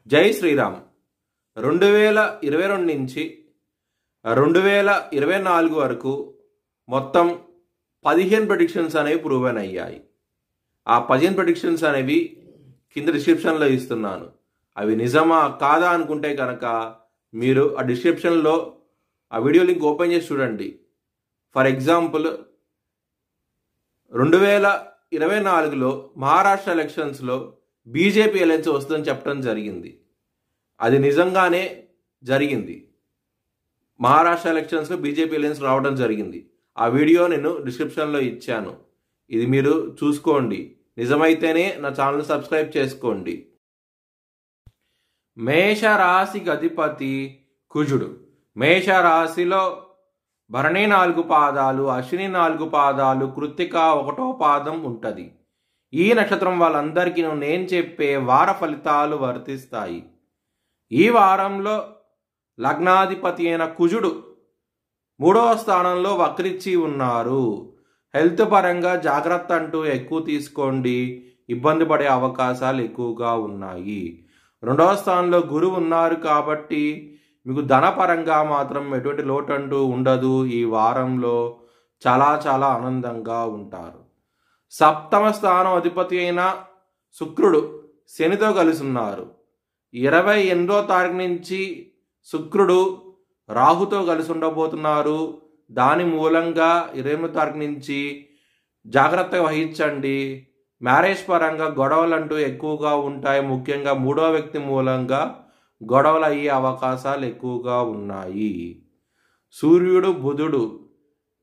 జై శ్రీరామ్. 2022 నుంచి 2024 వరకు మొత్తం 15 ప్రెడిక్షన్స్ అనేవి ప్రూవెన్ అయ్యాయి. ఆ 15 ప్రెడిక్షన్స్ అనేవి కింద డిస్క్రిప్షన్లో ఇస్తున్నాను. అవి నిజమా కాదా అనుకుంటే కనుక మీరు ఆ డిస్క్రిప్షన్లో ఆ వీడియో లింక్ ఓపెన్ చేసి చూడండి. ఫర్ ఎగ్జాంపుల్ 2024లో మహారాష్ట్ర ఎలక్షన్స్లో బీజేపీ అలయన్స్ వస్తుందని చెప్పడం జరిగింది. అది నిజంగానే జరిగింది. మహారాష్ట్ర ఎలక్షన్స్లో బీజేపీ అలయన్స్ రావడం జరిగింది. ఆ వీడియో నేను డిస్క్రిప్షన్లో ఇచ్చాను. ఇది మీరు చూసుకోండి. నిజమైతేనే నా ఛానల్ సబ్స్క్రైబ్ చేసుకోండి. మేషరాశికి అధిపతి కుజుడు. మేషరాశిలో భరణి 4 పాదాలు, అశ్విని 4 పాదాలు, కృత్తిక 1వ పాదం ఉంటుంది. ఈ నక్షత్రం వాళ్ళందరికీ నేను చెప్పే వార ఫలితాలు వర్తిస్తాయి. ఈ వారంలో లగ్నాధిపతి అయిన కుజుడు 3వ స్థానంలో వక్రించి ఉన్నారు. హెల్త్ పరంగా జాగ్రత్త అంటూ ఎక్కువ తీసుకోండి. ఇబ్బంది పడే అవకాశాలు ఎక్కువగా ఉన్నాయి. 2వ స్థానంలో గురువు ఉన్నారు కాబట్టి మీకు ధనపరంగా మాత్రం ఎటువంటి లోటు అంటూ ఉండదు. ఈ వారంలో చాలా ఆనందంగా ఉంటారు. 7వ స్థానం అధిపతి అయిన శుక్రుడు శనితో కలిసి ఉన్నారు. 28వ తారీఖు నుంచి శుక్రుడు రాహుతో కలిసి ఉండబోతున్నారు. దాని మూలంగా 28వ తారీఖు నుంచి జాగ్రత్తగా వహించండి. మ్యారేజ్ పరంగా గొడవలు అంటూ ఎక్కువగా ఉంటాయి. ముఖ్యంగా 3వ వ్యక్తి మూలంగా గొడవలు అయ్యే అవకాశాలు ఎక్కువగా ఉన్నాయి. సూర్యుడు బుధుడు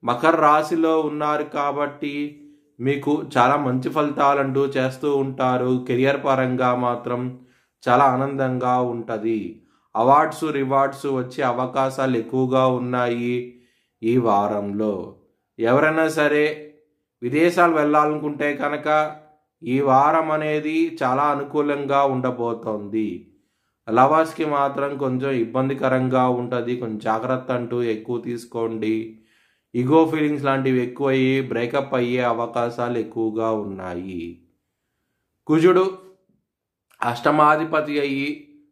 మకర రాశిలో ఉన్నారు కాబట్టి మీకు చాలా మంచి ఫలితాలంటూ చేస్తూ ఉంటారు. కెరియర్ పరంగా మాత్రం చాలా ఆనందంగా ఉంటుంది. అవార్డ్స్ రివార్డ్స్ వచ్చే అవకాశాలు ఎక్కువగా ఉన్నాయి. ఈ వారంలో ఎవరైనా సరే విదేశాలు వెళ్ళాలనుకుంటే కనుక ఈ వారం అనేది చాలా అనుకూలంగా ఉండబోతోంది. లవర్స్కి మాత్రం కొంచెం ఇబ్బందికరంగా ఉంటుంది. కొంచెం జాగ్రత్త అంటూ ఎక్కువ తీసుకోండి. ఈగో ఫీలింగ్స్ లాంటివి ఎక్కువయ్యి బ్రేకప్ అయ్యే అవకాశాలు ఎక్కువగా ఉన్నాయి. కుజుడు అష్టమాధిపతి అయ్యి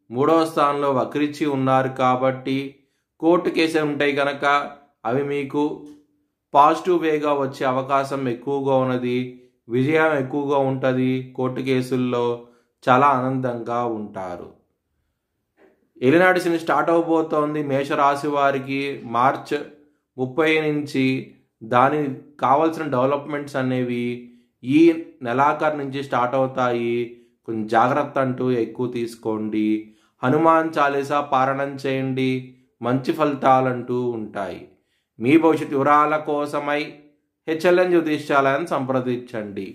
3వ స్థానంలో వక్రించి ఉన్నారు కాబట్టి కోర్టు కేసులు ఉంటాయి కనుక అవి మీకు పాజిటివ్ వేగా వచ్చే అవకాశం ఎక్కువగా ఉన్నది. విజయం ఎక్కువగా ఉంటుంది. కోర్టు కేసుల్లో చాలా ఆనందంగా ఉంటారు. ఏలినాటి శని స్టార్ట్ అవబోతోంది మేషరాశి వారికి మార్చ్ 30 నుంచి. దానికి కావాల్సిన డెవలప్మెంట్స్ అనేవి ఈ నెలాఖరు నుంచి స్టార్ట్ అవుతాయి. కొంచెం జాగ్రత్త అంటూ ఎక్కువ తీసుకోండి. హనుమాన్ చాలీసా పారాయణం చేయండి. మంచి ఫలితాలంటూ ఉంటాయి. మీ భవిష్యత్ వివరాల కోసమై HLN జ్యోతిష్యాలయాన్ని సంప్రదించండి.